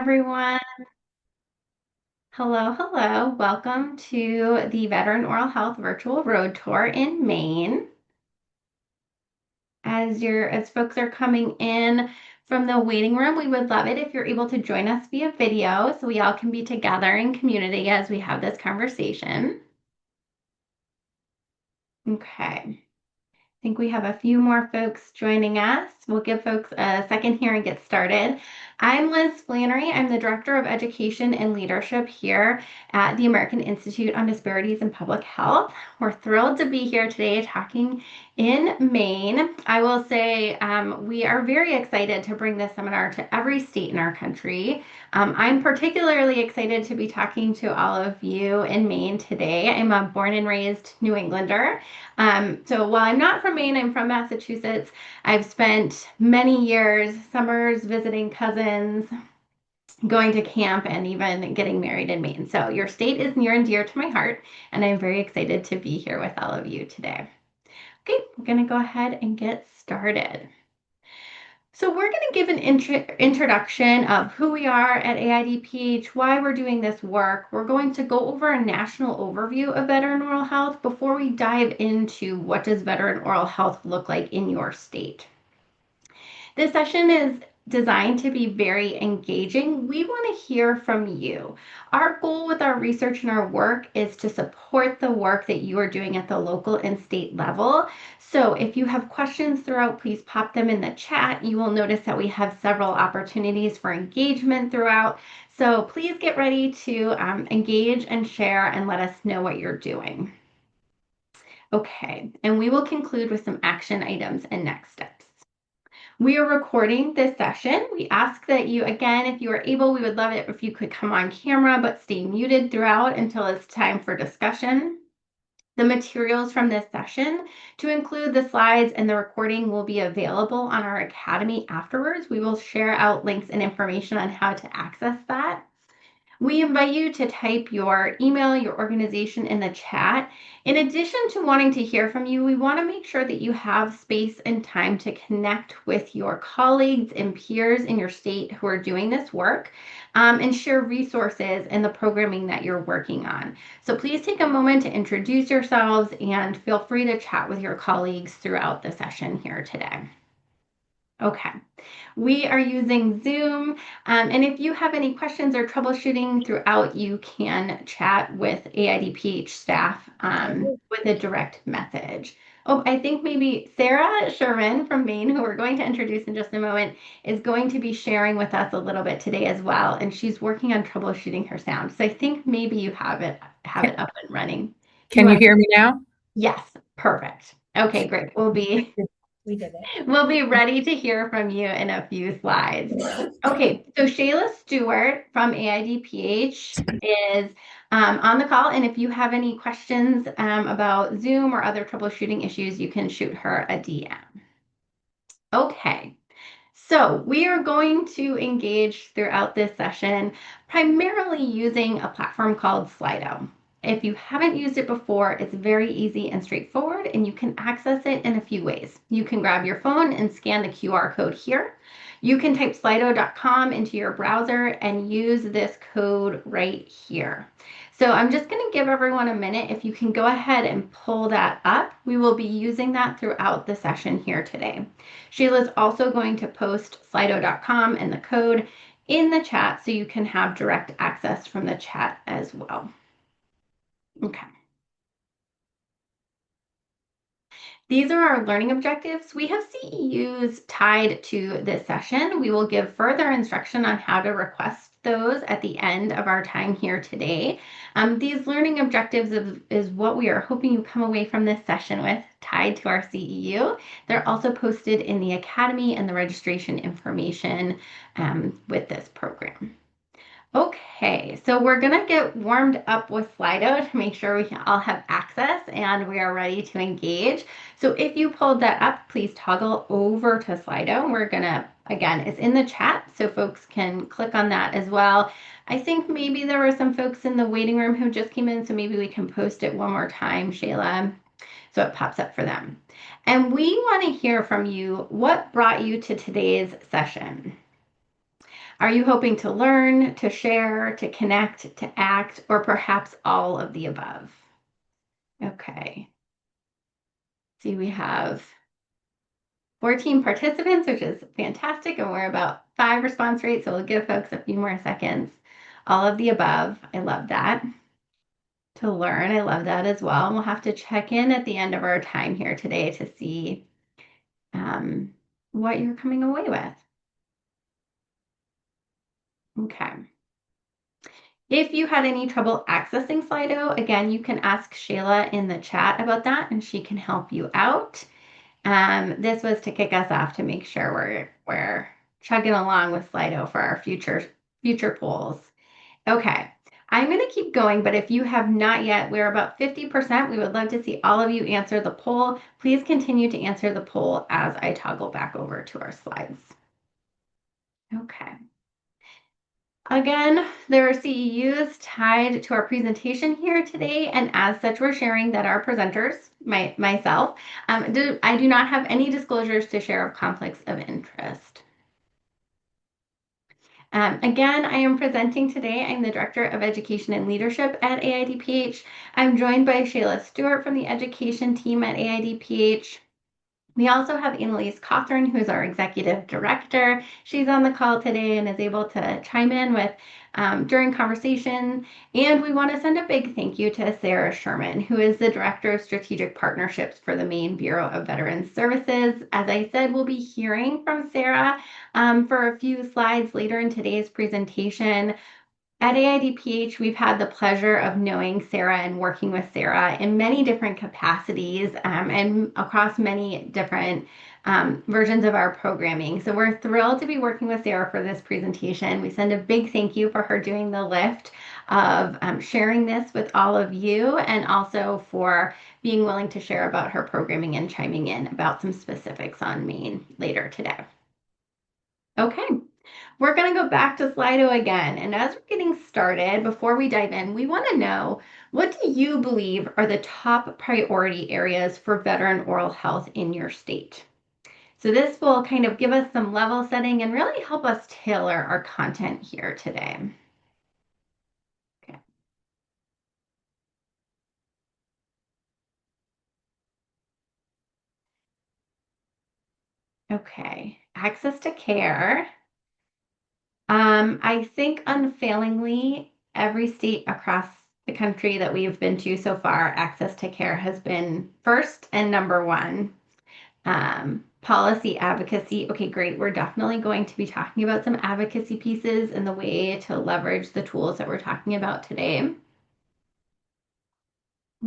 everyone. Hello, hello. Welcome to the Veteran Oral Health Virtual Road Tour in Maine. As folks are coming in from the waiting room, we would love it if you're able to join us via video so we all can be together in community as we have this conversation. Okay. I think we have a few more folks joining us. We'll give folks a second here and get started. I'm Liz Flannery. I'm the Director of Education and Leadership here at the American Institute on Disparities in Public Health. We're thrilled to be here today talking in Maine. I will say we are very excited to bring this seminar to every state in our country. I'm particularly excited to be talking to all of you in Maine today. I'm a born and raised New Englander. So while I'm not from Maine, I'm from Massachusetts. I've spent many years, summers visiting cousins, going to camp, and even getting married in Maine. So your state is near and dear to my heart, and I'm very excited to be here with all of you today. Okay, we're going to go ahead and get started. So we're going to give an introduction of who we are at AIDPH, why we're doing this work. We're going to go over a national overview of veteran oral health before we dive into what does veteran oral health look like in your state. This session is designed to be very engaging. We want to hear from you. Our goal with our research and our work is to support the work that you are doing at the local and state level. So if you have questions throughout, please pop them in the chat. You will notice that we have several opportunities for engagement throughout. So please get ready to engage and share and let us know what you're doing. Okay, and we will conclude with some action items and next steps. We are recording this session. We ask that you, again, if you are able, we would love it if you could come on camera, but stay muted throughout until it's time for discussion. The materials from this session, to include the slides and the recording, will be available on our Academy afterwards. We will share out links and information on how to access that. We invite you to type your email, your organization in the chat. In addition to wanting to hear from you, we want to make sure that you have space and time to connect with your colleagues and peers in your state who are doing this work and share resources and the programming that you're working on. So please take a moment to introduce yourselves and feel free to chat with your colleagues throughout the session here today. Okay, we are using Zoom, and if you have any questions or troubleshooting throughout, you can chat with AIDPH staff with a direct message. Oh, I think maybe Sarah Sherman from Maine, who we're going to introduce in just a moment, is going to be sharing with us a little bit today as well, and she's working on troubleshooting her sound. So I think maybe you have it up and running. Can you hear me now? Yes, perfect. Okay, great. We did it. We'll be ready to hear from you in a few slides. Okay, so Shayla Stewart from AIDPH is on the call, and if you have any questions about Zoom or other troubleshooting issues, you can shoot her a DM. Okay, so we are going to engage throughout this session primarily using a platform called Slido. If you haven't used it before, it's very easy and straightforward, and you can access it in a few ways. You can grab your phone and scan the QR code here. You can type slido.com into your browser and use this code right here. So I'm just going to give everyone a minute. If you can go ahead and pull that up, we will be using that throughout the session here today. Sheila's also going to post slido.com and the code in the chat so you can have direct access from the chat as well. Okay. These are our learning objectives. We have CEUs tied to this session. We will give further instruction on how to request those at the end of our time here today. These learning objectives is what we are hoping you come away from this session with, tied to our CEU. They're also posted in the Academy and the registration information with this program. Okay, so we're gonna get warmed up with Slido to make sure we can all have access and we are ready to engage. So if you pulled that up, please toggle over to Slido. We're gonna, again, it's in the chat so folks can click on that as well. I think maybe there were some folks in the waiting room who just came in, so maybe we can post it one more time, Shayla, so it pops up for them. And we wanna hear from you, what brought you to today's session? Are you hoping to learn, to share, to connect, to act, or perhaps all of the above? Okay. See, we have 14 participants, which is fantastic, and we're about 5 response rates, so we'll give folks a few more seconds. All of the above, I love that. To learn, I love that as well. And we'll have to check in at the end of our time here today to see what you're coming away with. Okay. If you had any trouble accessing Slido, again, you can ask Shayla in the chat about that, and she can help you out. This was to kick us off to make sure we're chugging along with Slido for our future polls. Okay, I'm going to keep going, but if you have not yet, we're about 50%. We would love to see all of you answer the poll. Please continue to answer the poll as I toggle back over to our slides. Okay. Again, there are CEUs tied to our presentation here today, and as such, we're sharing that our presenters, myself, I do not have any disclosures to share of conflicts of interest. Again, I am presenting today. I'm the Director of Education and Leadership at AIDPH. I'm joined by Shayla Stewart from the education team at AIDPH. We also have Annalise Cawthorn, who is our Executive Director. She's on the call today and is able to chime in with during conversation. And we want to send a big thank you to Sarah Sherman, who is the Director of Strategic Partnerships for the Maine Bureau of Veterans Services. As I said, we'll be hearing from Sarah for a few slides later in today's presentation. At AIDPH, we've had the pleasure of knowing Sarah and working with Sarah in many different capacities and across many different versions of our programming. So we're thrilled to be working with Sarah for this presentation. We send a big thank you for her doing the lift of sharing this with all of you, and also for being willing to share about her programming and chiming in about some specifics on Maine later today. Okay. We're going to go back to Slido again. And as we're getting started, before we dive in, we want to know, what do you believe are the top priority areas for veteran oral health in your state? So this will kind of give us some level setting and really help us tailor our content here today. Okay. Okay. Access to care. I think unfailingly, every state across the country that we've been to so far, access to care has been first and number one. Policy advocacy. Okay, great. We're definitely going to be talking about some advocacy pieces and the way to leverage the tools that we're talking about today.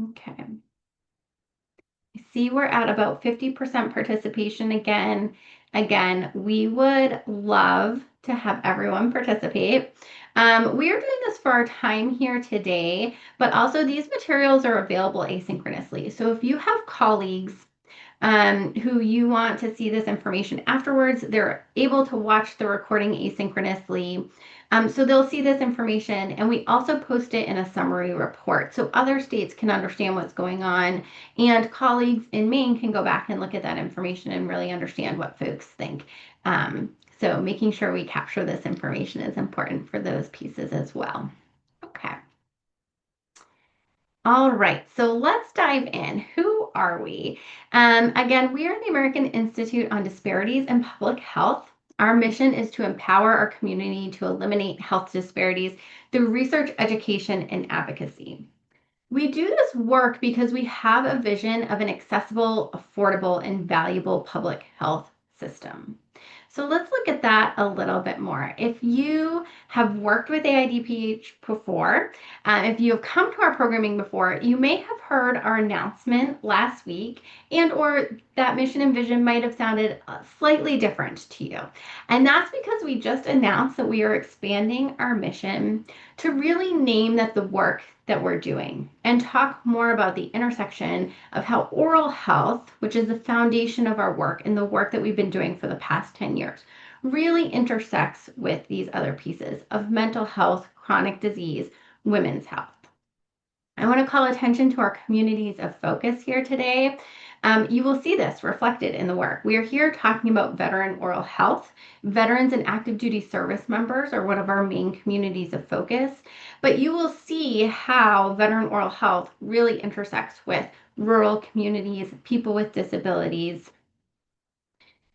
Okay. I see we're at about 50% participation again. Again, we would love to have everyone participate. We are doing this for our time here today, but also these materials are available asynchronously. So if you have colleagues who you want to see this information afterwards, they're able to watch the recording asynchronously. So they'll see this information, and we also post it in a summary report so other states can understand what's going on, and colleagues in Maine can go back and look at that information and really understand what folks think. So making sure we capture this information is important for those pieces as well. Okay. All right, so let's dive in. Who are we? Again, we are the American Institute on Disparities in Public Health. Our mission is to empower our community to eliminate health disparities through research, education, and advocacy. We do this work because we have a vision of an accessible, affordable, and valuable public health system. So let's look at that a little bit more. If you have worked with AIDPH before, if you have come to our programming before, you may have heard our announcement last week, and or that mission and vision might have sounded slightly different to you. And that's because we just announced that we are expanding our mission to really name that the work that we're doing and talk more about the intersection of how oral health, which is the foundation of our work and the work that we've been doing for the past 10 years, really intersects with these other pieces of mental health, chronic disease, women's health. I want to call attention to our communities of focus here today. You will see this reflected in the work. We are here talking about veteran oral health. Veterans and active duty service members are one of our main communities of focus, but you will see how veteran oral health really intersects with rural communities, people with disabilities,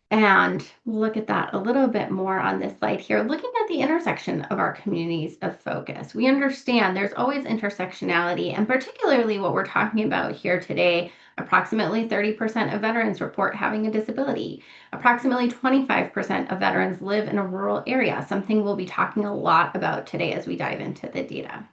and we'll look at that a little bit more on this slide here, looking at the intersection of our communities of focus. We understand there's always intersectionality, and particularly what we're talking about here today, approximately 30% of veterans report having a disability. Approximately 25% of veterans live in a rural area, something we'll be talking a lot about today as we dive into the data.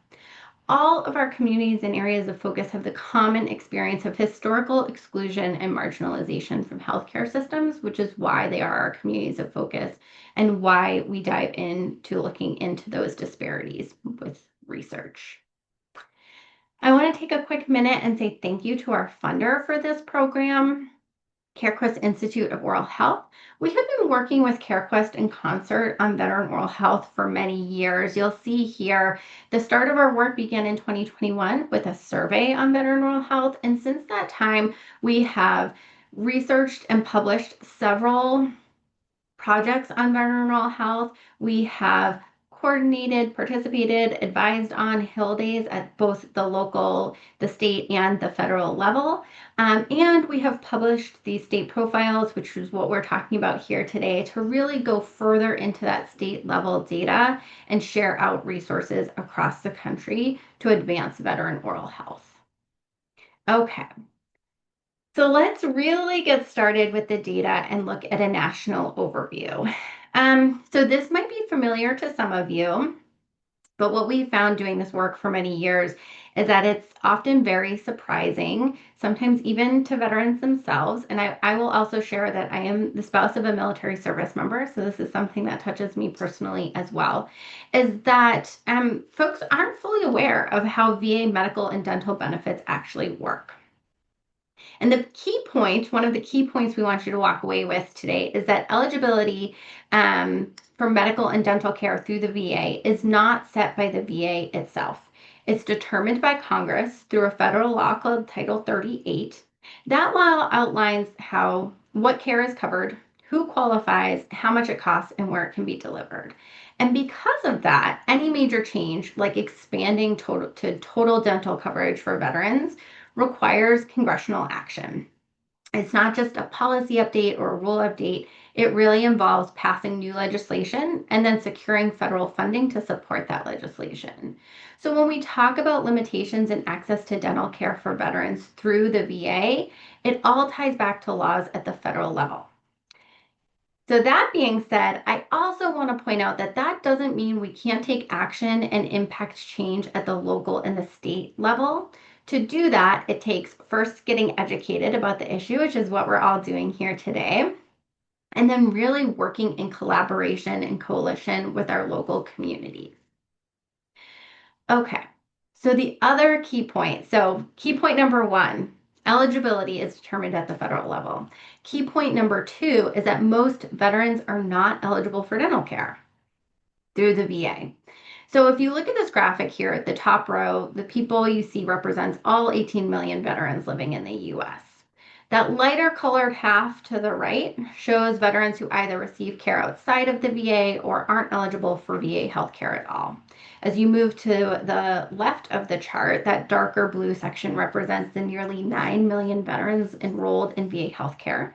All of our communities and areas of focus have the common experience of historical exclusion and marginalization from healthcare systems, which is why they are our communities of focus and why we dive into looking into those disparities with research. I want to take a quick minute and say thank you to our funder for this program, CareQuest Institute of Oral Health. We have been working with CareQuest in concert on veteran oral health for many years. You'll see here the start of our work began in 2021 with a survey on veteran oral health. And since that time, we have researched and published several projects on veteran oral health. We have coordinated, participated, advised on Hill Days at both the local, the state, and the federal level. And we have published these state profiles, which is what we're talking about here today, to really go further into that state level data and share out resources across the country to advance veteran oral health. Okay. So let's really get started with the data and look at a national overview. So this might be familiar to some of you, but what we found doing this work for many years is that it's often very surprising, sometimes even to veterans themselves. And I will also share that I am the spouse of a military service member, so this is something that touches me personally as well, is that folks aren't fully aware of how VA medical and dental benefits actually work. And the key point, one of the key points we want you to walk away with today is that eligibility for medical and dental care through the VA is not set by the VA itself. It's determined by Congress through a federal law called Title 38. That law outlines what care is covered, who qualifies, how much it costs, and where it can be delivered. And because of that, any major change, like expanding total dental coverage for veterans, requires congressional action. It's not just a policy update or a rule update. It really involves passing new legislation and then securing federal funding to support that legislation. So when we talk about limitations in access to dental care for veterans through the VA, it all ties back to laws at the federal level. So that being said, I also want to point out that that doesn't mean we can't take action and impact change at the local and the state level. To do that, it takes first getting educated about the issue, which is what we're all doing here today, and then really working in collaboration and coalition with our local communities. Okay, so the other key point, so key point number one, eligibility is determined at the federal level. Key point number two is that most veterans are not eligible for dental care through the VA. So if you look at this graphic here at the top row, the people you see represents all 18 million veterans living in the US. That lighter colored half to the right shows veterans who either receive care outside of the VA or aren't eligible for VA healthcare at all. As you move to the left of the chart, that darker blue section represents the nearly 9 million veterans enrolled in VA healthcare.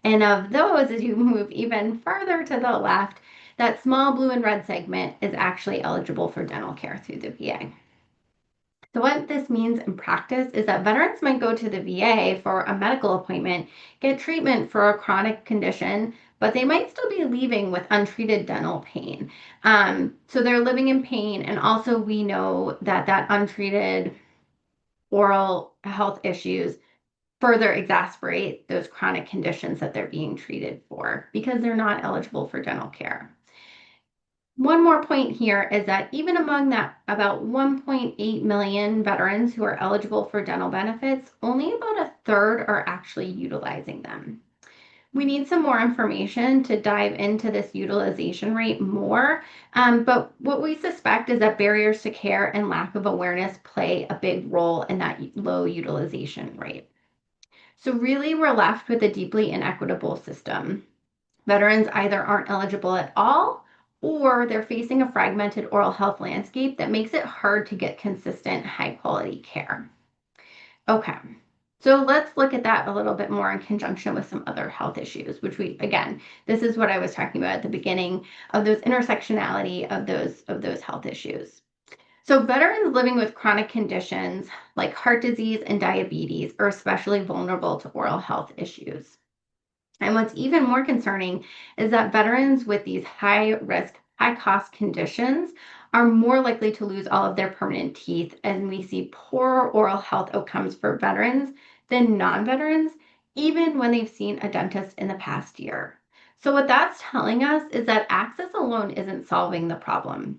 And of those, as you move even farther to the left, that small blue and red segment is actually eligible for dental care through the VA. So what this means in practice is that veterans might go to the VA for a medical appointment, get treatment for a chronic condition, but they might still be leaving with untreated dental pain. So they're living in pain, and also we know that that untreated oral health issues further exacerbate those chronic conditions that they're being treated for because they're not eligible for dental care. One more point here is that even among that about 1.8 million veterans who are eligible for dental benefits, only about a third are actually utilizing them. We need some more information to dive into this utilization rate more, but what we suspect is that barriers to care and lack of awareness play a big role in that low utilization rate. So really, we're left with a deeply inequitable system. Veterans either aren't eligible at all, or they're facing a fragmented oral health landscape that makes it hard to get consistent, high quality care. Okay, so let's look at that a little bit more in conjunction with some other health issues, which again, this is what I was talking about at the beginning of those intersectionality of those health issues. So veterans living with chronic conditions like heart disease and diabetes are especially vulnerable to oral health issues. And what's even more concerning is that veterans with these high risk, high cost conditions are more likely to lose all of their permanent teeth, and we see poorer oral health outcomes for veterans than non veterans, even when they've seen a dentist in the past year. So, what that's telling us is that access alone isn't solving the problem.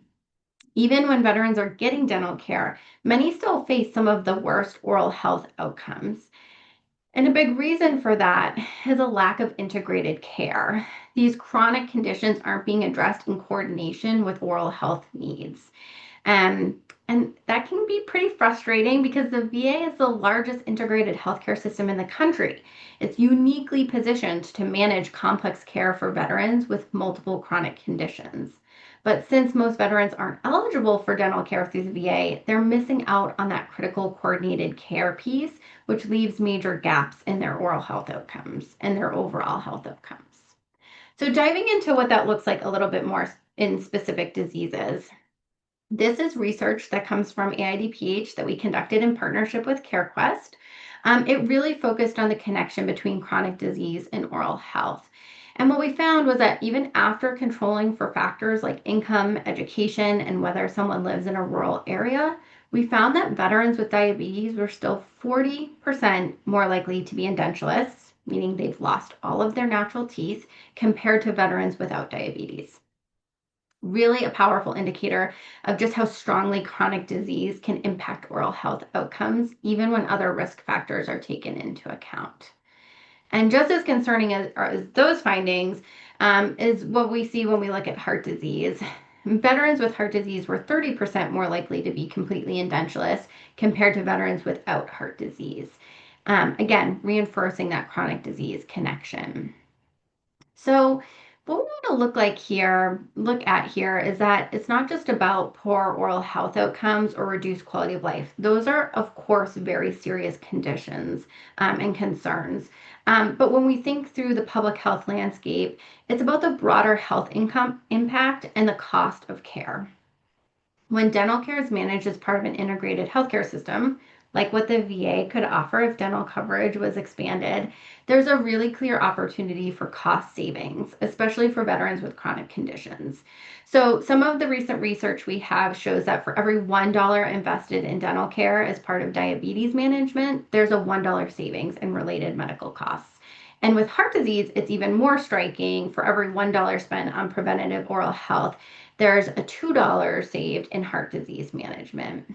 Even when veterans are getting dental care, many still face some of the worst oral health outcomes. And a big reason for that is a lack of integrated care. These chronic conditions aren't being addressed in coordination with oral health needs. And that can be pretty frustrating because the VA is the largest integrated healthcare system in the country. It's uniquely positioned to manage complex care for veterans with multiple chronic conditions. But since most veterans aren't eligible for dental care through the VA, they're missing out on that critical coordinated care piece, which leaves major gaps in their oral health outcomes and their overall health outcomes. So, diving into what that looks like a little bit more in specific diseases. This is research that comes from AIDPH that we conducted in partnership with CareQuest. It really focused on the connection between chronic disease and oral health. And what we found was that even after controlling for factors like income, education, and whether someone lives in a rural area, we found that veterans with diabetes were still 40% more likely to be edentulous, meaning they've lost all of their natural teeth, compared to veterans without diabetes. Really a powerful indicator of just how strongly chronic disease can impact oral health outcomes, even when other risk factors are taken into account. And just as concerning as those findings is what we see when we look at heart disease. Veterans with heart disease were 30% more likely to be completely edentulous compared to veterans without heart disease. Again, reinforcing that chronic disease connection. So what we want to look at here is that it's not just about poor oral health outcomes or reduced quality of life. Those are, of course, very serious conditions and concerns. But when we think through the public health landscape, it's about the broader health income impact and the cost of care. When dental care is managed as part of an integrated healthcare system, like what the VA could offer if dental coverage was expanded, there's a really clear opportunity for cost savings, especially for veterans with chronic conditions. So, some of the recent research we have shows that for every $1 invested in dental care as part of diabetes management, there's a $1 savings in related medical costs. And with heart disease, it's even more striking. For every $1 spent on preventative oral health, there's a $2 saved in heart disease management.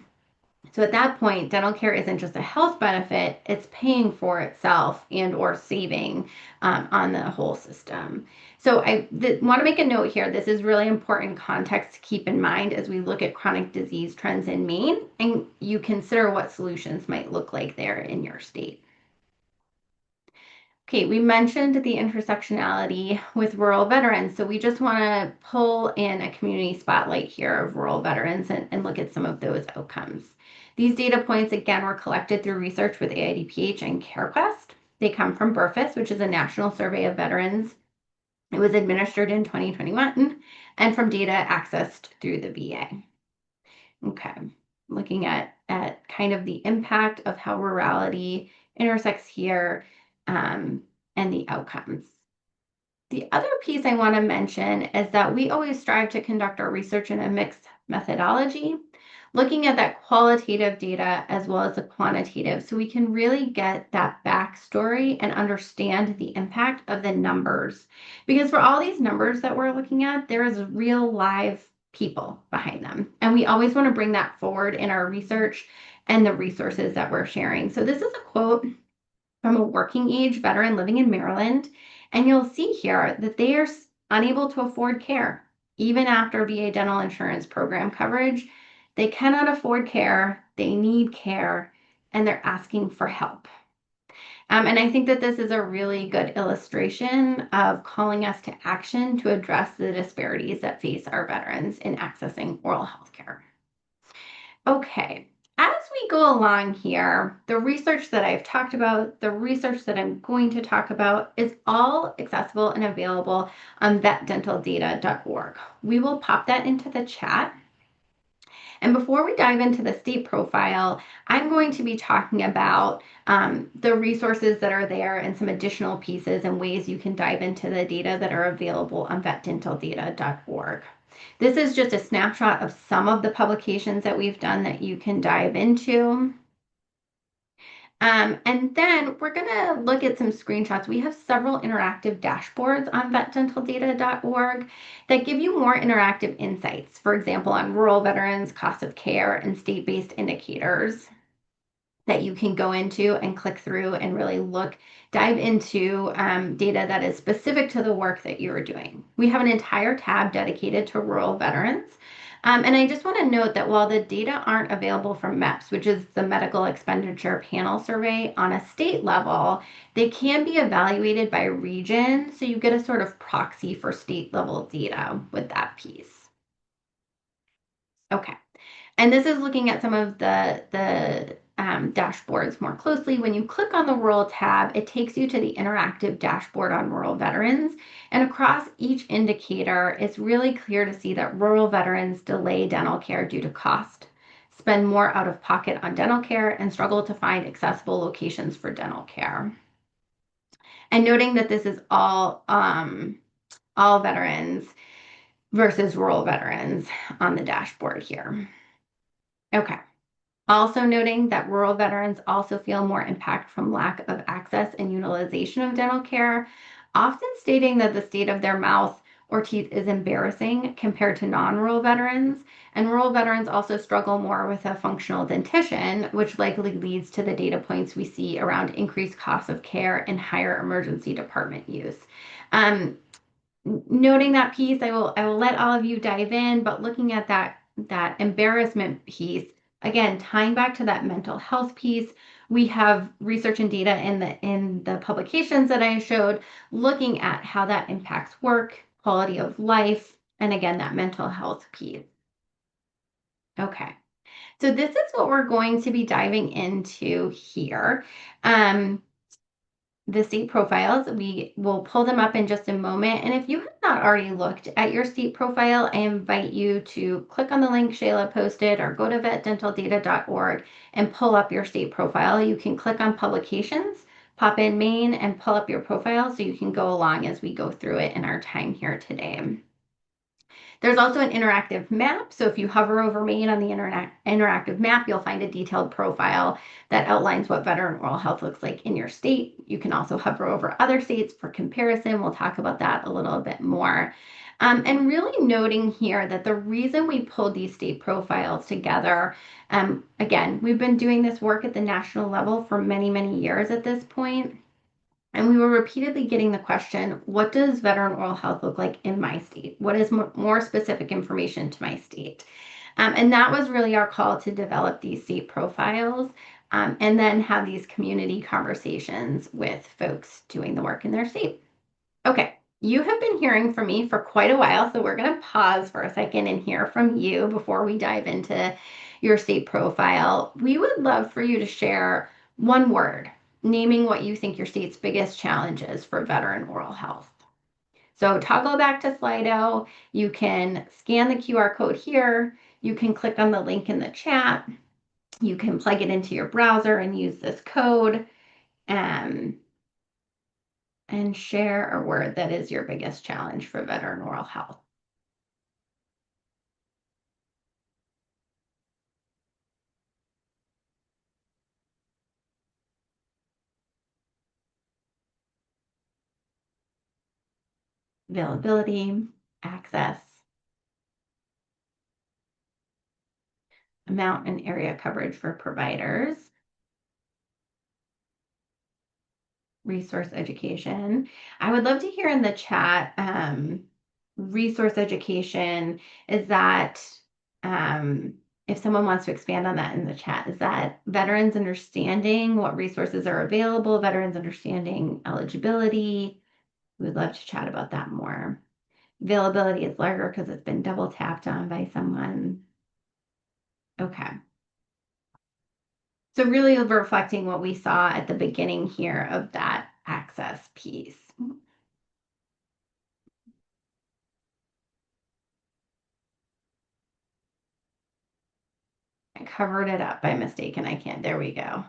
So at that point, dental care isn't just a health benefit, it's paying for itself and or saving on the whole system. So I want to make a note here. This is really important context to keep in mind as we look at chronic disease trends in Maine and you consider what solutions might look like there in your state. Okay, we mentioned the intersectionality with rural veterans, so we just want to pull in a community spotlight here of rural veterans and look at some of those outcomes. These data points, again, were collected through research with AIDPH and CareQuest. They come from BRFIS, which is a national survey of veterans. It was administered in 2021 and from data accessed through the VA. Okay, looking at kind of the impact of how rurality intersects here and the outcomes. The other piece I want to mention is that we always strive to conduct our research in a mixed methodology, looking at that qualitative data as well as the quantitative, so we can really get that backstory and understand the impact of the numbers. Because for all these numbers that we're looking at, there is real live people behind them. And we always want to bring that forward in our research and the resources that we're sharing. So this is a quote from a working age veteran living in Maryland. And you'll see here that they are unable to afford care. Even after VA dental insurance program coverage, they cannot afford care, they need care, and they're asking for help. And I think that this is a really good illustration of calling us to action to address the disparities that face our veterans in accessing oral health care. Okay, as we go along here, the research that I've talked about, the research that I'm going to talk about is all accessible and available on vetdentaldata.org. We will pop that into the chat. And before we dive into the state profile, I'm going to be talking about the resources that are there and some additional pieces and ways you can dive into the data that are available on vetdentaldata.org. This is just a snapshot of some of the publications that we've done that you can dive into. And then we're going to look at some screenshots. We have several interactive dashboards on vetdentaldata.org that give you more interactive insights, for example, on rural veterans, cost of care, and state-based indicators that you can go into and click through and really dive into data that is specific to the work that you're doing. We have an entire tab dedicated to rural veterans. And I just want to note that while the data aren't available from MEPS, which is the Medical Expenditure Panel Survey, on a state level, they can be evaluated by region. So you get a sort of proxy for state level data with that piece. Okay. And this is looking at some of the dashboards more closely. When you click on the rural tab, it takes you to the interactive dashboard on rural veterans. And across each indicator, it's really clear to see that rural veterans delay dental care due to cost, spend more out of pocket on dental care, and struggle to find accessible locations for dental care. And noting that this is all veterans versus rural veterans on the dashboard here. Okay. Also noting that rural veterans also feel more impact from lack of access and utilization of dental care, often stating that the state of their mouth or teeth is embarrassing compared to non-rural veterans. And rural veterans also struggle more with a functional dentition, which likely leads to the data points we see around increased costs of care and higher emergency department use. Noting that piece, I will let all of you dive in, but looking at that embarrassment piece, again, tying back to that mental health piece, we have research and data in the publications that I showed, looking at how that impacts work, quality of life, and again, that mental health piece. Okay, so this is what we're going to be diving into here. The state profiles. We will pull them up in just a moment. And if you have not already looked at your state profile, I invite you to click on the link Shayla posted or go to vetdentaldata.org and pull up your state profile. You can click on publications, pop in Maine, and pull up your profile so you can go along as we go through it in our time here today. There's also an interactive map. So if you hover over Maine on the interactive map, you'll find a detailed profile that outlines what veteran oral health looks like in your state. You can also hover over other states for comparison. We'll talk about that a little bit more. And really noting here that the reason we pulled these state profiles together, again, we've been doing this work at the national level for many, many years at this point. And we were repeatedly getting the question, what does veteran oral health look like in my state? What is more specific information to my state? And that was really our call to develop these state profiles and then have these community conversations with folks doing the work in their state. Okay, you have been hearing from me for quite a while, so we're going to pause for a second and hear from you before we dive into your state profile. We would love for you to share one word naming what you think your state's biggest challenge is for veteran oral health. So toggle back to Slido. You can scan the QR code here. You can click on the link in the chat. You can plug it into your browser and use this code and share a word that is your biggest challenge for veteran oral health. Availability, access, amount and area coverage for providers, resource education. I would love to hear in the chat, resource education, is that if someone wants to expand on that in the chat, is that veterans understanding what resources are available, veterans understanding eligibility? We would love to chat about that more. Availability is larger because it's been double tapped on by someone. Okay. So really reflecting what we saw at the beginning here of that access piece. I covered it up by mistake and I can't. There we go.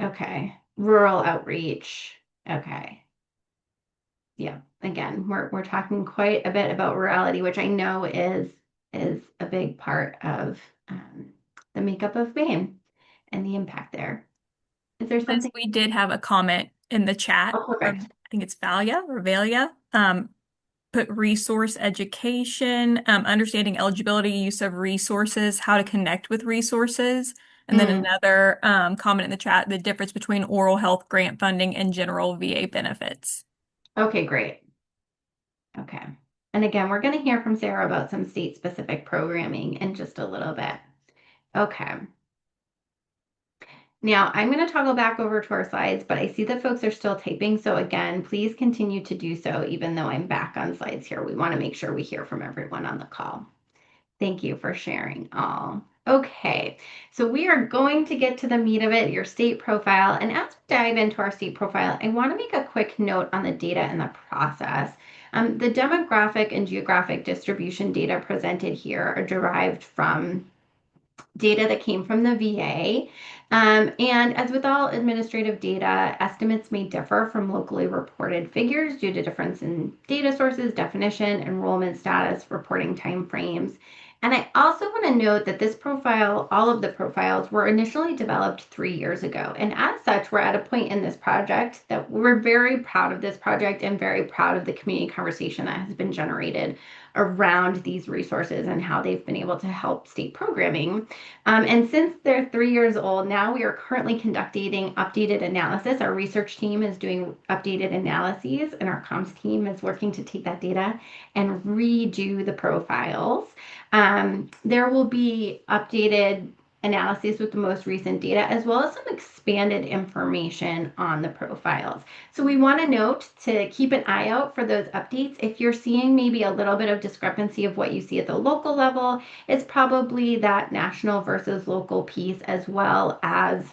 Okay. Rural outreach. Okay. Yeah. Again, we're talking quite a bit about rurality, which I know is a big part of the makeup of Maine and the impact there. Is there Liz, something? we did have a comment in the chat Oh, from, perfect. I think it's Valia, put resource education, understanding eligibility, use of resources, how to connect with resources. And then Mm, another comment in the chat, the difference between oral health grant funding and general VA benefits. okay, great. Okay. And again, we're going to hear from Sarah about some state-specific programming in just a little bit. Okay. Now I'm going to toggle back over to our slides, but I see that folks are still typing. So again, please continue to do so, even though I'm back on slides here. We want to make sure we hear from everyone on the call. Thank you for sharing all. Okay, so we are going to get to the meat of it, your state profile. And as we dive into our state profile, I want to make a quick note on the data and the process. The demographic and geographic distribution data presented here are derived from data that came from the VA. And as with all administrative data, estimates may differ from locally reported figures due to difference in data sources, definition, enrollment status, reporting timeframes. And I also want to note that this profile, all of the profiles, were initially developed 3 years ago. And as such, we're at a point in this project that we're very proud of this project and very proud of the community conversation that has been generated around these resources and how they've been able to help state programming. And since they're 3 years old, now we are currently conducting updated analysis. Our research team is doing updated analyses, and our comms team is working to take that data and redo the profiles. There will be updated analyses with the most recent data, as well as some expanded information on the profiles. So we want to note to keep an eye out for those updates. If you're seeing maybe a little bit of discrepancy of what you see at the local level, it's probably that national versus local piece, as well as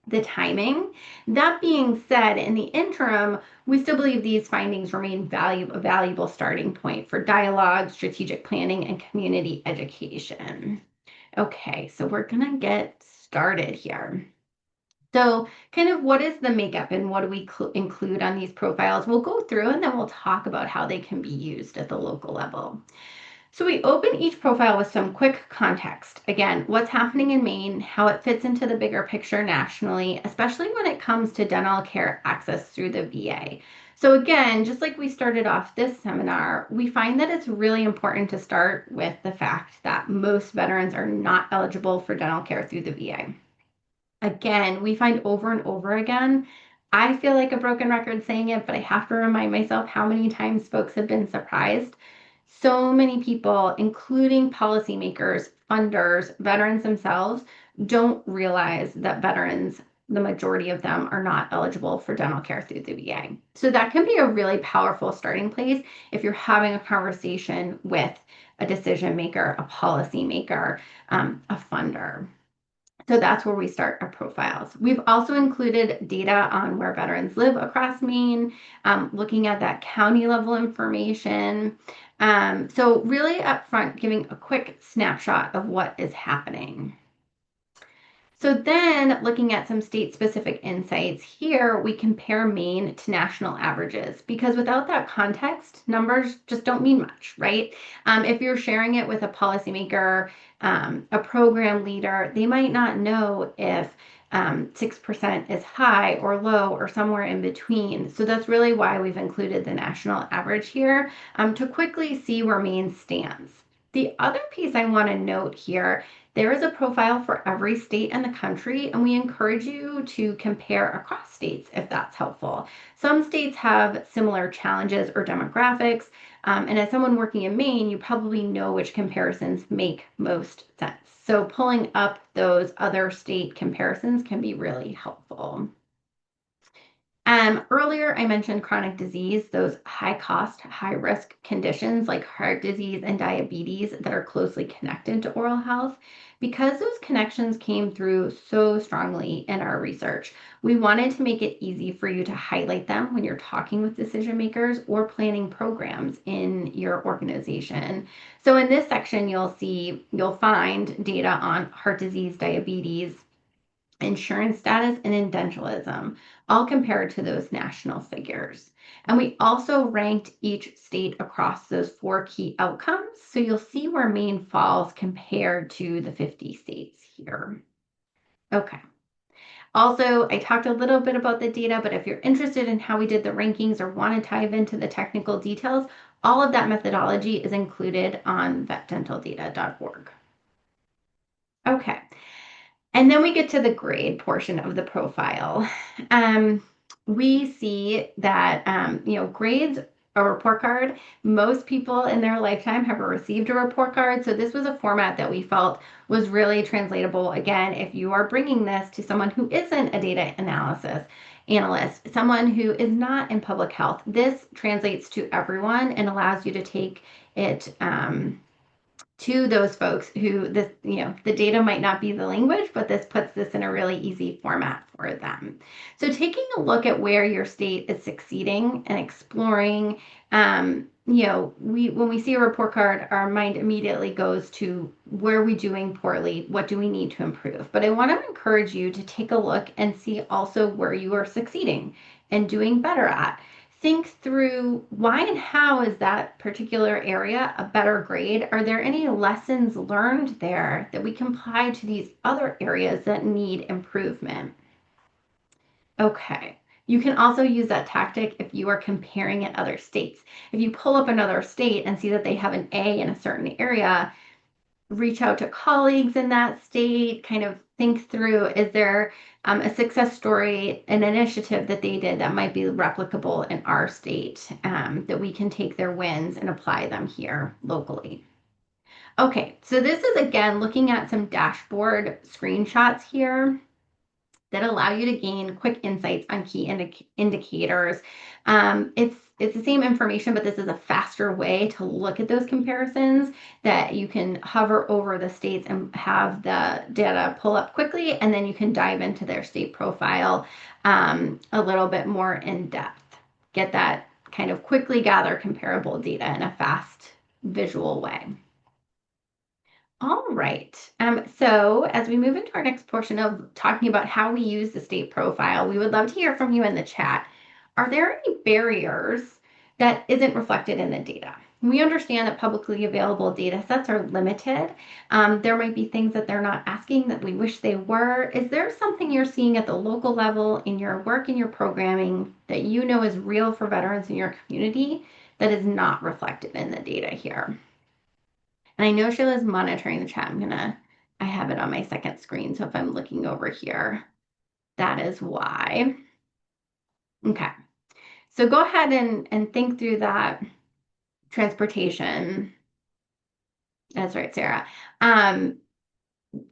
the timing. That being said, in the interim, we still believe these findings remain a valuable starting point for dialogue, strategic planning, and community education. Okay, so we're gonna get started here. So kind of what is the makeup and what do we include on these profiles? We'll go through and then we'll talk about how they can be used at the local level. So we open each profile with some quick context. Again, what's happening in Maine, how it fits into the bigger picture nationally, especially when it comes to dental care access through the VA. So again, just like we started off this seminar, we find that it's really important to start with the fact that most veterans are not eligible for dental care through the VA. Again, we find over and over again, I feel like a broken record saying it, but I have to remind myself how many times folks have been surprised. So many people, including policymakers, funders, veterans themselves, don't realize that veterans, the majority of them, are not eligible for dental care through the VA. So that can be a really powerful starting place if you're having a conversation with a decision maker, a policymaker, a funder. So that's where we start our profiles. We've also included data on where veterans live across Maine, looking at that county level information. So really upfront, giving a quick snapshot of what is happening. So then looking at some state-specific insights here, we compare Maine to national averages because without that context, numbers just don't mean much, right? If you're sharing it with a policymaker, a program leader, they might not know if 6% is high or low or somewhere in between. So that's really why we've included the national average here to quickly see where Maine stands. The other piece I want to note here, there is a profile for every state in the country, and we encourage you to compare across states if that's helpful. Some states have similar challenges or demographics. And as someone working in Maine, you probably know which comparisons make most sense. So pulling up those other state comparisons can be really helpful. Earlier, I mentioned chronic disease, those high cost, high risk conditions like heart disease and diabetes that are closely connected to oral health. Because those connections came through so strongly in our research, we wanted to make it easy for you to highlight them when you're talking with decision makers or planning programs in your organization. So in this section, you'll find data on heart disease, diabetes, insurance status, and indentualism, all compared to those national figures. And we also ranked each state across those 4 key outcomes. So you'll see where Maine falls compared to the 50 states here. Okay. Also, I talked a little bit about the data, but if you're interested in how we did the rankings or want to dive into the technical details, all of that methodology is included on vetdentaldata.org. Okay. And then we get to the grade portion of the profile. We see that, grades, a report card, most people in their lifetime have received a report card. So this was a format that we felt was really translatable. Again, if you are bringing this to someone who isn't a data analysis analyst, someone who is not in public health, this translates to everyone and allows you to take it to those folks who the data might not be the language, but this puts this in a really easy format for them. So taking a look at where your state is succeeding and exploring, when we see a report card, our mind immediately goes to where are we doing poorly? What do we need to improve? But I want to encourage you to take a look and see also where you are succeeding and doing better at. Think through why and how is that particular area a better grade? Are there any lessons learned there that we can apply to these other areas that need improvement? Okay. You can also use that tactic if you are comparing in other states. If you pull up another state and see that they have an A in a certain area, reach out to colleagues in that state, kind of think through, is there a success story, an initiative that they did that might be replicable in our state, that we can take their wins and apply them here locally. Okay, so this is again looking at some dashboard screenshots here that allow you to gain quick insights on key indicators. It's the same information, but this is a faster way to look at those comparisons that you can hover over the states and have the data pull up quickly, and then you can dive into their state profile a little bit more in depth. Get that kind of quickly gather comparable data in a fast visual way. All right. So as we move into our next portion of talking about how we use the state profile, we would love to hear from you in the chat. Are there any barriers that isn't reflected in the data? We understand that publicly available data sets are limited. There might be things that they're not asking that we wish they were. Is there something you're seeing at the local level in your work, in your programming, that you know is real for veterans in your community that is not reflected in the data here? And I know Sheila's monitoring the chat. I have it on my second screen. So if I'm looking over here, that is why. Okay. So go ahead and think through that. Transportation. That's right, Sarah.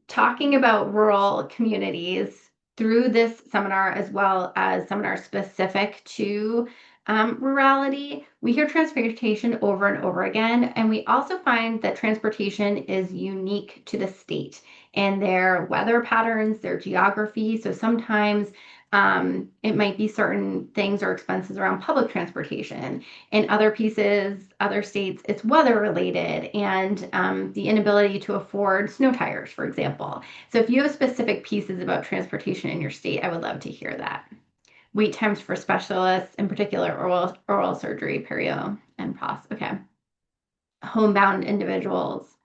Talking about rural communities through this seminar, as well as seminars specific to rurality, we hear transportation over and over again. And we also find that transportation is unique to the state and their weather patterns, their geography. So sometimes it might be certain things or expenses around public transportation. In other pieces, other states, it's weather related and the inability to afford snow tires, for example. So if you have specific pieces about transportation in your state, I would love to hear that. Wait times for specialists, in particular oral surgery, perio, and pros. Okay. Homebound individuals.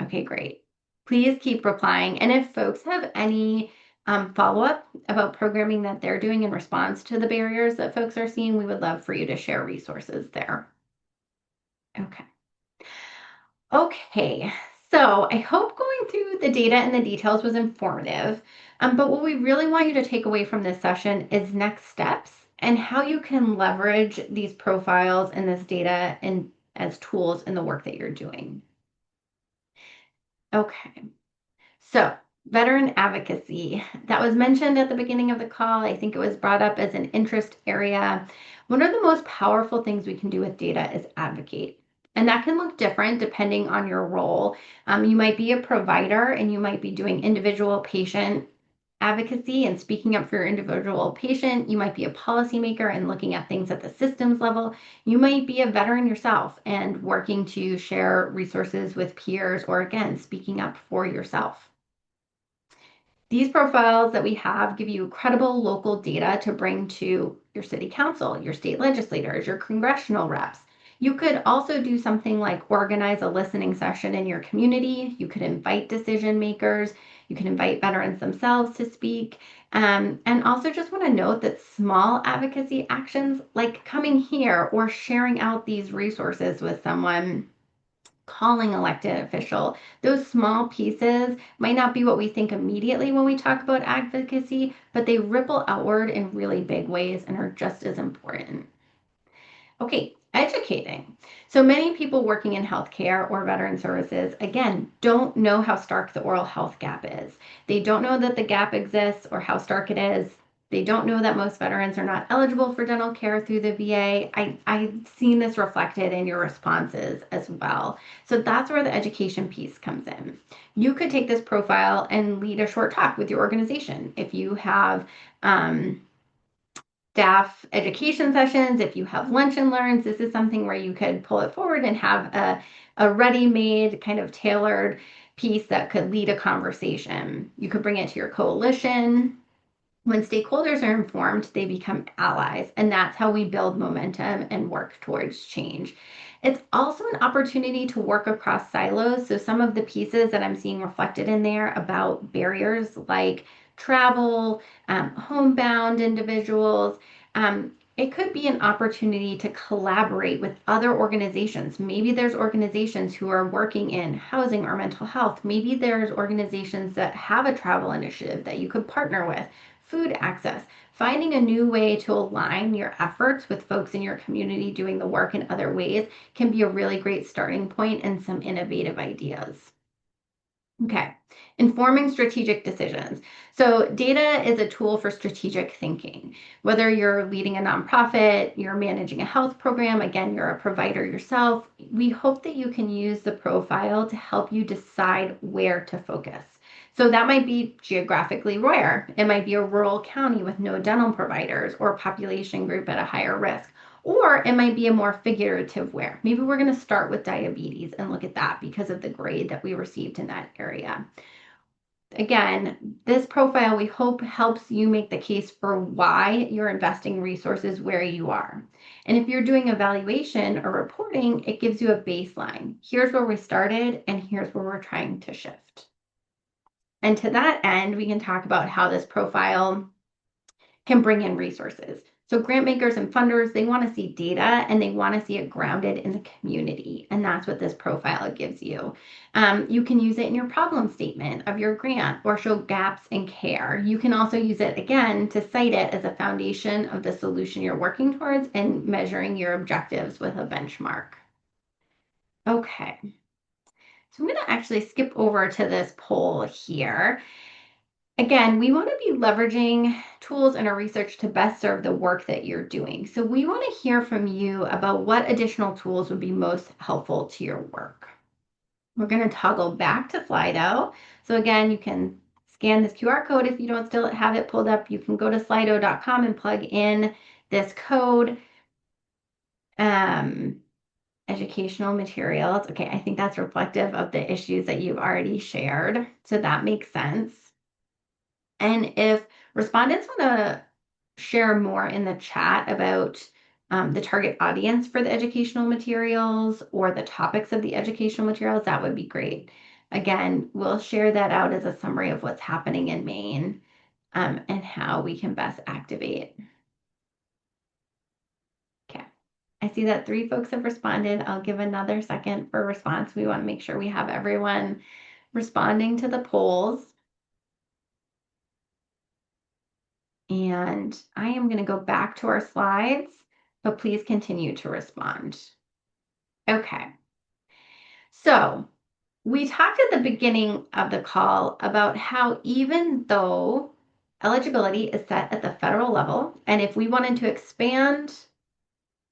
Okay, great. Please keep replying. And if folks have any follow-up about programming that they're doing in response to the barriers that folks are seeing, we would love for you to share resources there. Okay. Okay, so I hope going through the data and the details was informative, but what we really want you to take away from this session is next steps and how you can leverage these profiles and this data and as tools in the work that you're doing. Okay, so veteran advocacy, that was mentioned at the beginning of the call. I think it was brought up as an interest area. One of the most powerful things we can do with data is advocate. And that can look different depending on your role. You might be a provider and you might be doing individual patient advocacy and speaking up for your individual patient. You might be a policymaker and looking at things at the systems level. You might be a veteran yourself and working to share resources with peers, or again, speaking up for yourself. These profiles that we have give you credible local data to bring to your city council, your state legislators, your congressional reps. You could also do something like organize a listening session in your community. You could invite decision makers. You can invite veterans themselves to speak. And also just want to note that small advocacy actions like coming here or sharing out these resources with someone, calling elected official, those small pieces might not be what we think immediately when we talk about advocacy, but they ripple outward in really big ways and are just as important. Okay, educating. So many people working in healthcare or veteran services, again, don't know how stark the oral health gap is. They don't know that the gap exists or how stark it is. They don't know that most veterans are not eligible for dental care through the VA. I've seen this reflected in your responses as well. So that's where the education piece comes in. You could take this profile and lead a short talk with your organization. If you have staff education sessions, if you have lunch and learns, this is something where you could pull it forward and have a ready-made kind of tailored piece that could lead a conversation. You could bring it to your coalition. When stakeholders are informed, they become allies, and that's how we build momentum and work towards change. It's also an opportunity to work across silos. So some of the pieces that I'm seeing reflected in there about barriers like travel, homebound individuals, it could be an opportunity to collaborate with other organizations. Maybe there's organizations who are working in housing or mental health. Maybe there's organizations that have a travel initiative that you could partner with. Food access, finding a new way to align your efforts with folks in your community doing the work in other ways can be a really great starting point and some innovative ideas. Okay, informing strategic decisions. So data is a tool for strategic thinking. Whether you're leading a nonprofit, you're managing a health program, again, you're a provider yourself, we hope that you can use the profile to help you decide where to focus. So that might be geographically where. It might be a rural county with no dental providers or a population group at a higher risk. Or it might be a more figurative where. Maybe we're going to start with diabetes and look at that because of the grade that we received in that area. Again, this profile we hope helps you make the case for why you're investing resources where you are. And if you're doing evaluation or reporting, it gives you a baseline. Here's where we started and here's where we're trying to shift. And to that end, we can talk about how this profile can bring in resources. So grant makers and funders, they want to see data and they want to see it grounded in the community. And that's what this profile gives you. You can use it in your problem statement of your grant or show gaps in care. You can also use it again to cite it as a foundation of the solution you're working towards and measuring your objectives with a benchmark. Okay. So I'm going to actually skip over to this poll here. Again, we want to be leveraging tools in our research to best serve the work that you're doing. So we want to hear from you about what additional tools would be most helpful to your work. We're going to toggle back to Slido. So again, you can scan this QR code. If you don't still have it pulled up, you can go to slido.com and plug in this code. Educational materials. Okay, I think that's reflective of the issues that you've already shared. So that makes sense. And if respondents want to share more in the chat about the target audience for the educational materials or the topics of the educational materials, that would be great. Again, we'll share that out as a summary of what's happening in Maine and how we can best activate. Okay, I see that 3 folks have responded. I'll give another second for response. We want to make sure we have everyone responding to the polls. And I am going to go back to our slides, but please continue to respond. Okay. So we talked at the beginning of the call about how even though eligibility is set at the federal level, and if we wanted to expand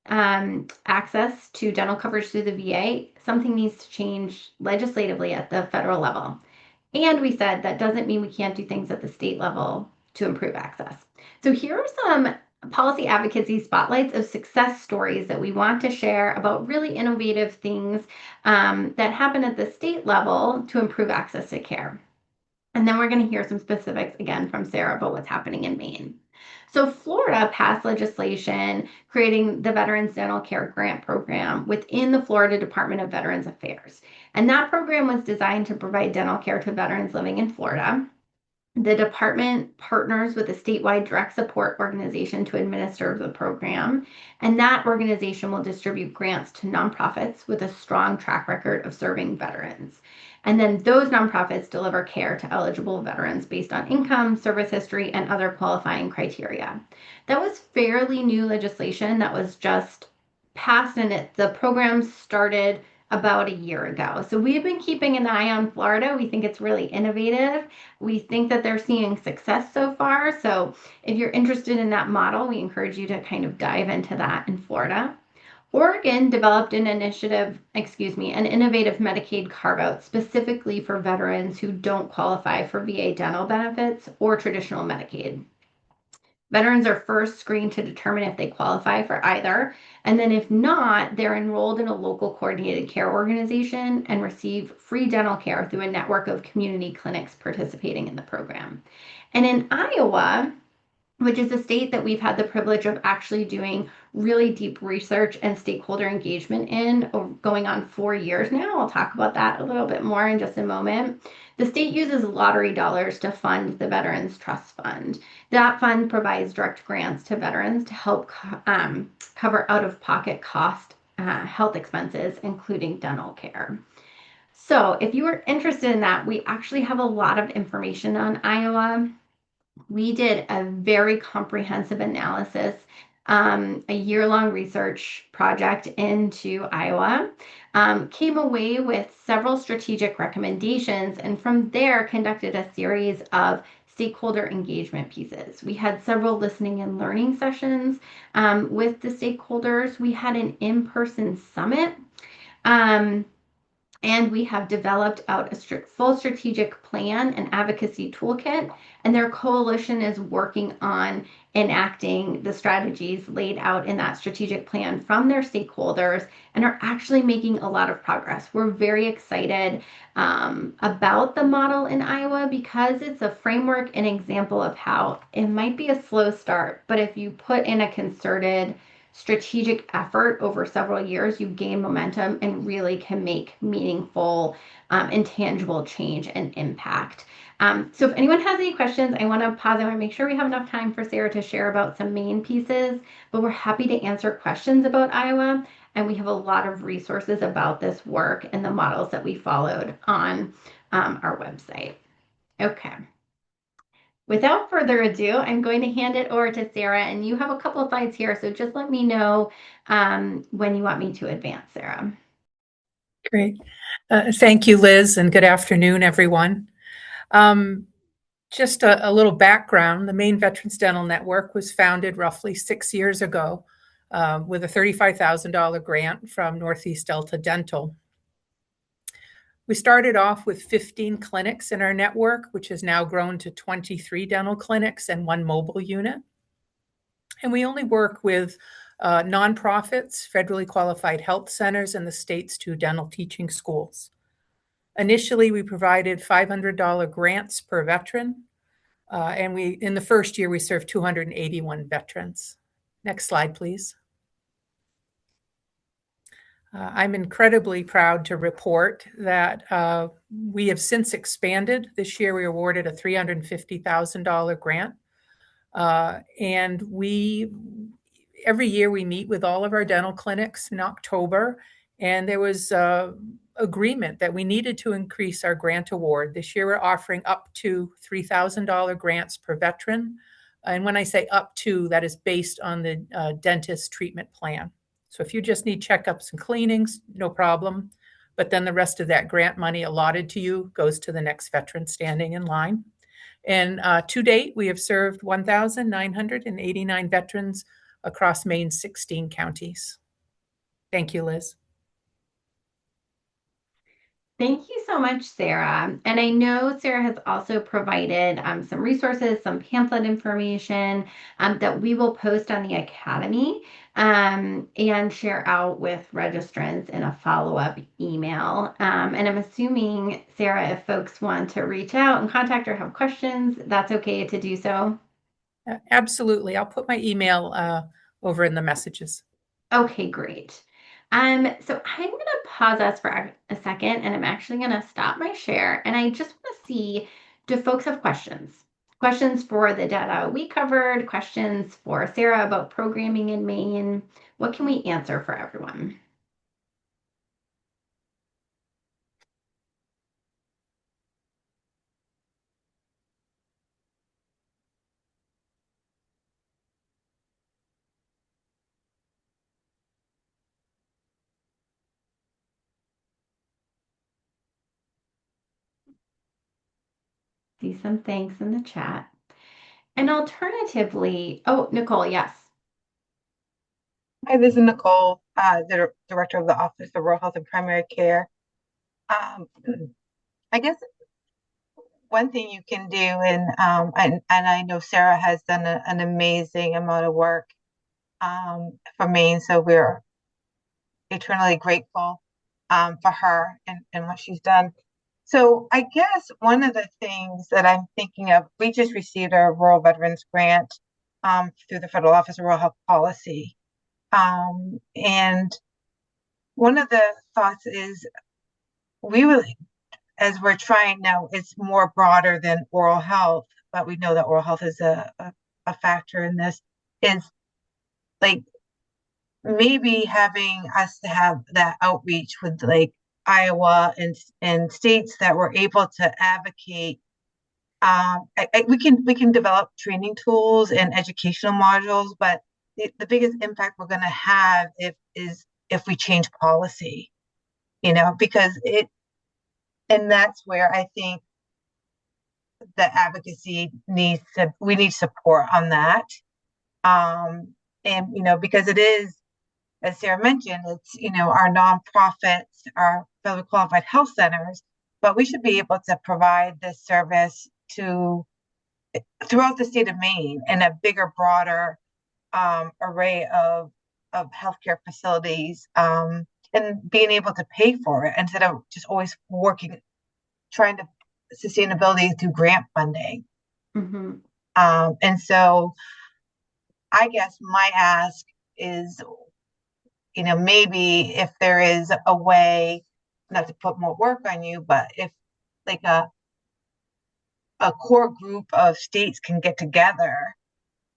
access to dental coverage through the VA, something needs to change legislatively at the federal level. And we said that doesn't mean we can't do things at the state level to improve access. So here are some policy advocacy spotlights of success stories that we want to share about really innovative things that happen at the state level to improve access to care. And then we're going to hear some specifics again from Sarah about what's happening in Maine. So Florida passed legislation creating the Veterans Dental Care Grant Program within the Florida Department of Veterans Affairs. And that program was designed to provide dental care to veterans living in Florida. The department partners with a statewide direct support organization to administer the program, and that organization will distribute grants to nonprofits with a strong track record of serving veterans. And then those nonprofits deliver care to eligible veterans based on income, service history, and other qualifying criteria. That was fairly new legislation that was just passed, and the program started about a year ago. So we've been keeping an eye on Florida. We think it's really innovative. We think that they're seeing success so far. So if you're interested in that model, we encourage you to kind of dive into that in Florida. Oregon developed an innovative Medicaid carve out specifically for veterans who don't qualify for VA dental benefits or traditional Medicaid. Veterans are first screened to determine if they qualify for either. And then if not, they're enrolled in a local coordinated care organization and receive free dental care through a network of community clinics participating in the program. And in Iowa, which is a state that we've had the privilege of actually doing really deep research and stakeholder engagement in going on 4 years now. I'll talk about that a little bit more in just a moment. The state uses lottery dollars to fund the Veterans Trust Fund. That fund provides direct grants to veterans to help cover out-of-pocket cost health expenses, including dental care. So if you are interested in that, we actually have a lot of information on Iowa. We did a very comprehensive analysis, a year-long research project into Iowa, came away with several strategic recommendations, and from there conducted a series of stakeholder engagement pieces. We had several listening and learning sessions with the stakeholders. We had an in-person summit. And we have developed out a full strategic plan and advocacy toolkit, and their coalition is working on enacting the strategies laid out in that strategic plan from their stakeholders and are actually making a lot of progress. We're very excited about the model in Iowa because it's a framework and example of how it might be a slow start, but if you put in a concerted strategic effort over several years, you gain momentum and really can make meaningful and tangible change and impact. So if anyone has any questions, I want to pause. I want to make sure we have enough time for Sarah to share about some Maine pieces, but we're happy to answer questions about Iowa. And we have a lot of resources about this work and the models that we followed on our website. Okay. Without further ado, I'm going to hand it over to Sarah, and you have a couple of slides here, so just let me know when you want me to advance, Sarah. Great. Thank you, Liz, and good afternoon, everyone. Just a little background. The Maine Veterans Dental Network was founded roughly 6 years ago with a $35,000 grant from Northeast Delta Dental. We started off with 15 clinics in our network, which has now grown to 23 dental clinics and 1 mobile unit. And we only work with nonprofits, federally qualified health centers, and the state's 2 dental teaching schools. Initially, we provided $500 grants per veteran, and in the first year, we served 281 veterans. Next slide, please. I'm incredibly proud to report that we have since expanded. This year, we awarded a $350,000 grant. And every year we meet with all of our dental clinics in October, and there was agreement that we needed to increase our grant award. This year, we're offering up to $3,000 grants per veteran. And when I say up to, that is based on the dentist treatment plan. So if you just need checkups and cleanings, no problem. But then the rest of that grant money allotted to you goes to the next veteran standing in line. And to date, we have served 1,989 veterans across Maine's 16 counties. Thank you, Liz. Thank you so much, Sarah. And I know Sarah has also provided some resources, some pamphlet information that we will post on the Academy and share out with registrants in a follow-up email. And I'm assuming, Sarah, if folks want to reach out and contact or have questions, that's okay to do so. Absolutely. I'll put my email over in the messages. Okay, great. So I'm going to pause us for a second and I'm actually going to stop my share. And I just want to see, do folks have questions? Questions for the data we covered, questions for Sarah about programming in Maine. What can we answer for everyone? See some thanks in the chat. And alternatively, oh, Nicole, yes. Hi, this is Nicole, the Director of the Office of Rural Health and Primary Care. Um, I guess one thing you can do, and I know Sarah has done an amazing amount of work for Maine, so we're eternally grateful for her and what she's done. So I guess one of the things that I'm thinking of, we just received a Rural Veterans Grant through the Federal Office of Rural Health Policy. And one of the thoughts is we really, as we're trying now, it's more broader than oral health, but we know that oral health is a factor in this, is like maybe having us to have that outreach with like Iowa and states that we're able to advocate. We can develop training tools and educational modules, but the biggest impact we're going to have if we change policy, because and that's where I think the advocacy we need support on that. And because it is, as Sarah mentioned, it's our nonprofits, our federally qualified health centers, but we should be able to provide this service to throughout the state of Maine in a bigger, broader array of healthcare facilities, and being able to pay for it instead of just always trying to sustainability through grant funding. Mm-hmm. And so I guess my ask is, maybe if there is a way, not to put more work on you, but if like a core group of states can get together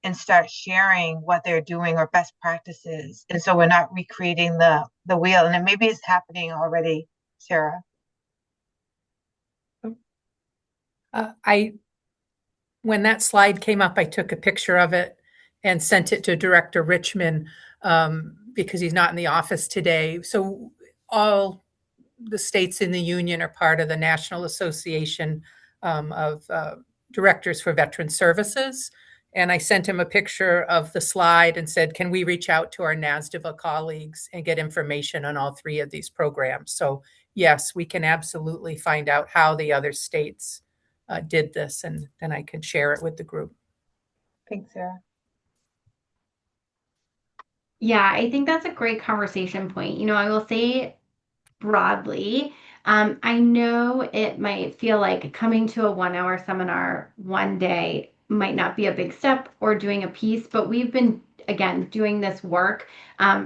and start sharing what they're doing or best practices. And so we're not recreating the wheel. And maybe it's happening already, Sarah. When that slide came up, I took a picture of it and sent it to Director Richmond because he's not in the office today. So all the states in the union are part of the National Association of Directors for Veteran Services. And I sent him a picture of the slide and said, can we reach out to our NASDVA colleagues and get information on all three of these programs? So yes, we can absolutely find out how the other states did this, and then I can share it with the group. Thanks, Sarah. Yeah, I think that's a great conversation point. I will say broadly, I know it might feel like coming to a 1 hour seminar one day might not be a big step or doing a piece, but we've been, again, doing this work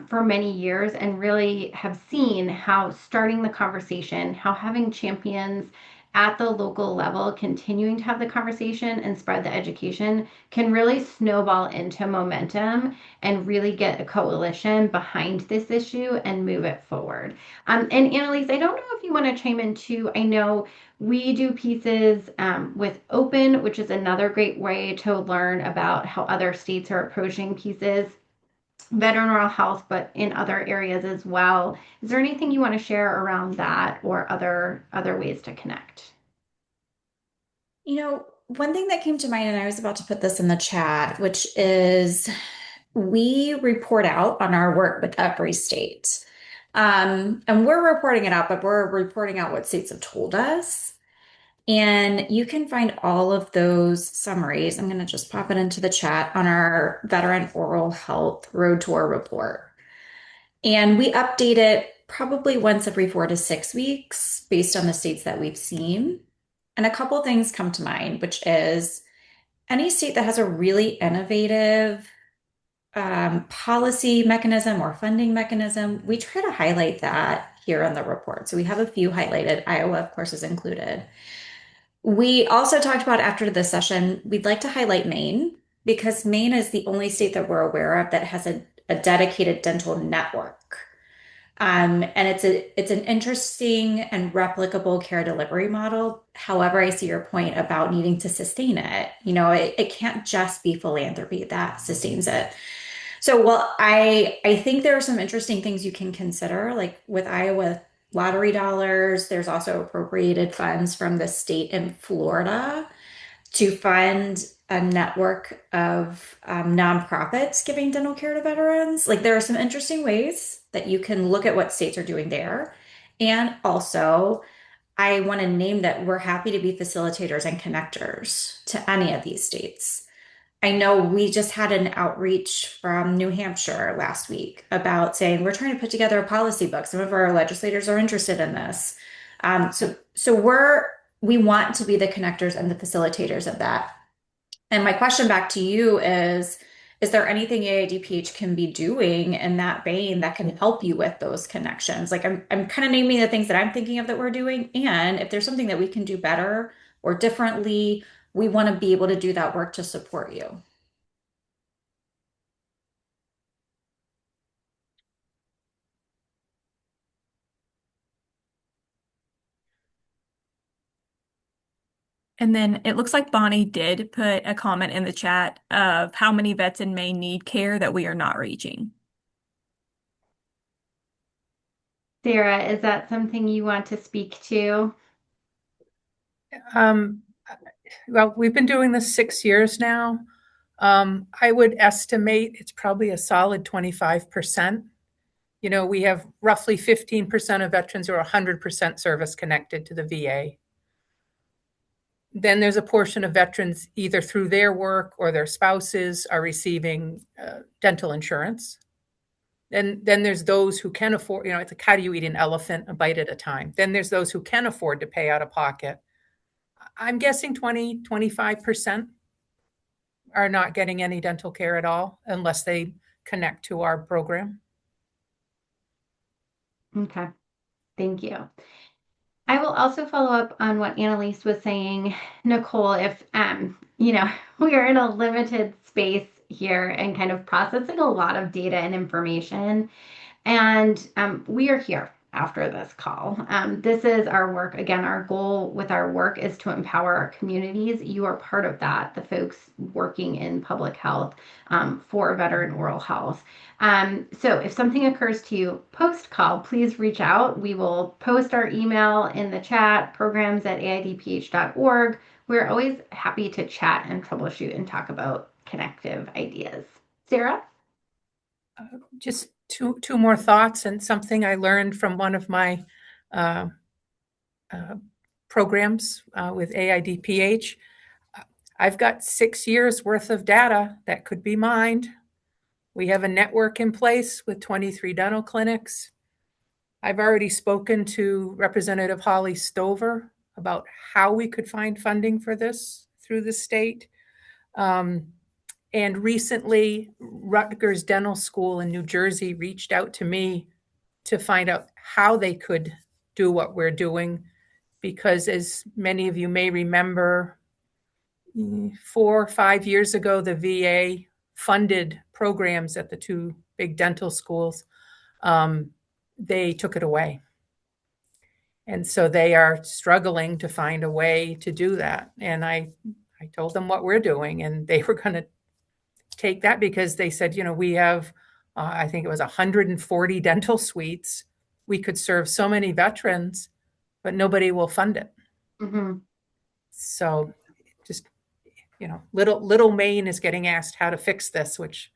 for many years and really have seen how starting the conversation, how having champions at the local level, continuing to have the conversation and spread the education can really snowball into momentum and really get a coalition behind this issue and move it forward. And Annalise, I don't know if you want to chime in too. I know we do pieces with Open, which is another great way to learn about how other states are approaching pieces. veteran oral health, but in other areas as well. Is there anything you want to share around that or other ways to connect? One thing that came to mind, and I was about to put this in the chat, which is we report out on our work with every state. And we're reporting it out, but we're reporting out what states have told us. And you can find all of those summaries. I'm going to just pop it into the chat on our Veteran Oral Health Road Tour report. And we update it probably once every 4 to 6 weeks based on the states that we've seen. And a couple things come to mind, which is any state that has a really innovative policy mechanism or funding mechanism, we try to highlight that here on the report. So we have a few highlighted. Iowa, of course, is included. We also talked about after the session, we'd like to highlight Maine because Maine is the only state that we're aware of that has a dedicated dental network. And it's an interesting and replicable care delivery model. However, I see your point about needing to sustain it. It can't just be philanthropy that sustains it. So, well, I think there are some interesting things you can consider, like with Iowa lottery dollars. There's also appropriated funds from the state in Florida to fund a network of nonprofits giving dental care to veterans. Like there are some interesting ways that you can look at what states are doing there. And also, I want to name that we're happy to be facilitators and connectors to any of these states. I know we just had an outreach from New Hampshire last week about saying we're trying to put together a policy book. Some of our legislators are interested in this. So we want to be the connectors and the facilitators of that. And my question back to you is there anything AIDPH can be doing in that vein that can help you with those connections? Like I'm kind of naming the things that I'm thinking of that we're doing. And if there's something that we can do better or differently, we want to be able to do that work to support you. And then it looks like Bonnie did put a comment in the chat of how many vets in Maine need care that we are not reaching. Sarah, is that something you want to speak to? Well, we've been doing this 6 years now. I would estimate it's probably a solid 25%. We have roughly 15% of veterans who are 100% service connected to the VA. Then there's a portion of veterans either through their work or their spouses are receiving dental insurance. Then there's those who can afford, it's like, how do you eat an elephant a bite at a time? Then there's those who can afford to pay out of pocket. I'm guessing 25% are not getting any dental care at all unless they connect to our program. Okay, thank you. I will also follow up on what Annalise was saying, Nicole, if we are in a limited space here and kind of processing a lot of data and information. And we are here after this call. This is our work. Again, our goal with our work is to empower our communities. You are part of that, the folks working in public health for veteran oral health. So if something occurs to you post-call, please reach out. We will post our email in the chat, programs@aidph.org. We're always happy to chat and troubleshoot and talk about connective ideas. Sarah? Just two more thoughts and something I learned from one of my programs with AIDPH. I've got 6 years worth of data that could be mined. We have a network in place with 23 dental clinics. I've already spoken to Representative Holly Stover about how we could find funding for this through the state. And recently, Rutgers Dental School in New Jersey reached out to me to find out how they could do what we're doing, because as many of you may remember, 4 or 5 years ago, the VA funded programs at the two big dental schools. They took it away. And so they are struggling to find a way to do that. And I told them what we're doing, and they were going to take that because they said, we have I think it was 140 dental suites. We could serve so many veterans, but nobody will fund it. Mm-hmm. So just, little Maine is getting asked how to fix this, which,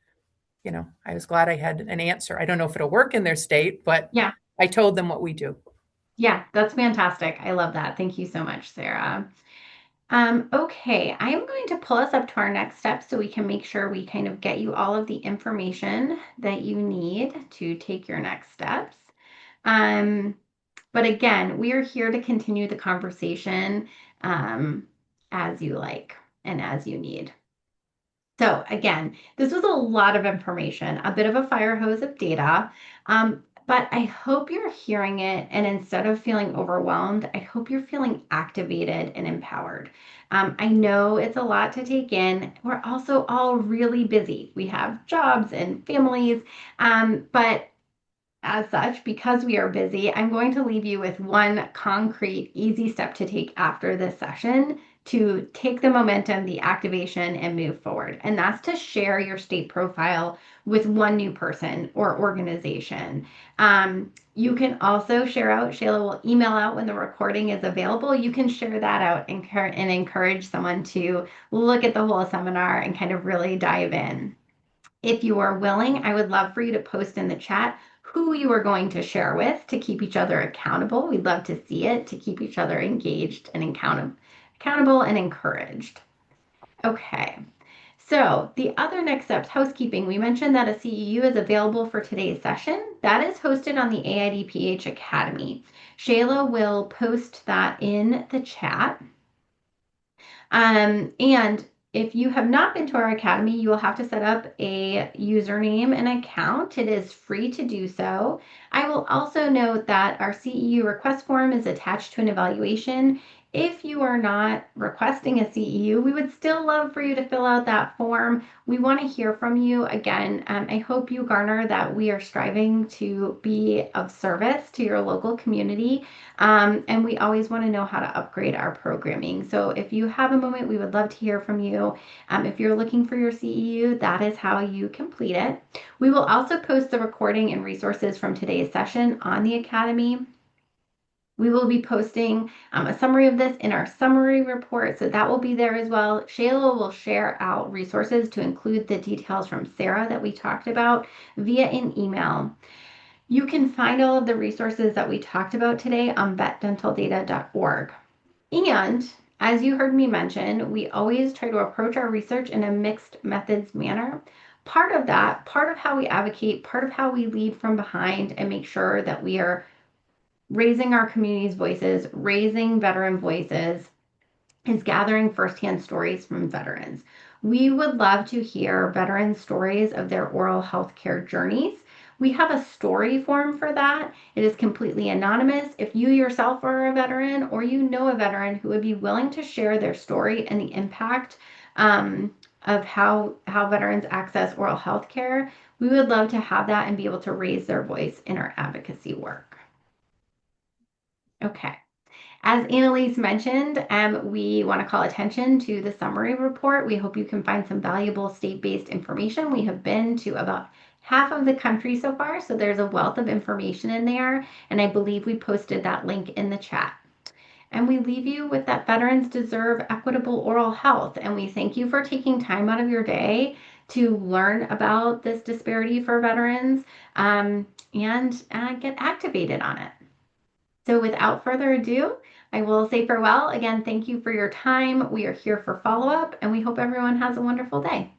I was glad I had an answer. I don't know if it'll work in their state, but Yeah. I told them what we do. Yeah, that's fantastic. I love that. Thank you so much, Sarah. Okay, I'm going to pull us up to our next step so we can make sure we kind of get you all of the information that you need to take your next steps. But again, we are here to continue the conversation as you like and as you need. So again, this was a lot of information, a bit of a fire hose of data, but I hope you're hearing it, and instead of feeling overwhelmed, I hope you're feeling activated and empowered. I know it's a lot to take in. We're also all really busy. We have jobs and families, but as such, because we are busy, I'm going to leave you with one concrete, easy step to take after this session to take the momentum, the activation, and move forward. And that's to share your state profile with one new person or organization. You can also share out, Shayla will email out when the recording is available. You can share that out and encourage someone to look at the whole seminar and kind of really dive in. If you are willing, I would love for you to post in the chat who you are going to share with to keep each other accountable. We'd love to see it to keep each other engaged and accountable and encouraged. Okay. So the other next steps, housekeeping. We mentioned that a CEU is available for today's session. That is hosted on the AIDPH Academy. Shayla will post that in the chat. And if you have not been to our academy, you will have to set up a username and account. It is free to do so. I will also note that our CEU request form is attached to an evaluation. If you are not requesting a CEU, we would still love for you to fill out that form. We want to hear from you. Again, I hope you garner that we are striving to be of service to your local community. And we always want to know how to upgrade our programming. So if you have a moment, we would love to hear from you. If you're looking for your CEU, that is how you complete it. We will also post the recording and resources from today's session on the Academy. We will be posting a summary of this in our summary report, so that will be there as well. Shayla will share out resources to include the details from Sarah that we talked about via an email. You can find all of the resources that we talked about today on vetdentaldata.org. And as you heard me mention, we always try to approach our research in a mixed methods manner. Part of that, part of how we advocate, part of how we lead from behind and make sure that we are raising our community's voices, raising veteran voices, is gathering firsthand stories from veterans. We would love to hear veteran stories of their oral health care journeys. We have a story form for that. It is completely anonymous. If you yourself are a veteran or you know a veteran who would be willing to share their story and the impact of how veterans access oral health care, we would love to have that and be able to raise their voice in our advocacy work. Okay. As Annalise mentioned, we want to call attention to the summary report. We hope you can find some valuable state-based information. We have been to about half of the country so far, so there's a wealth of information in there, and I believe we posted that link in the chat. And we leave you with that veterans deserve equitable oral health, and we thank you for taking time out of your day to learn about this disparity for veterans and get activated on it. So without further ado, I will say farewell. Again, thank you for your time. We are here for follow-up, and we hope everyone has a wonderful day.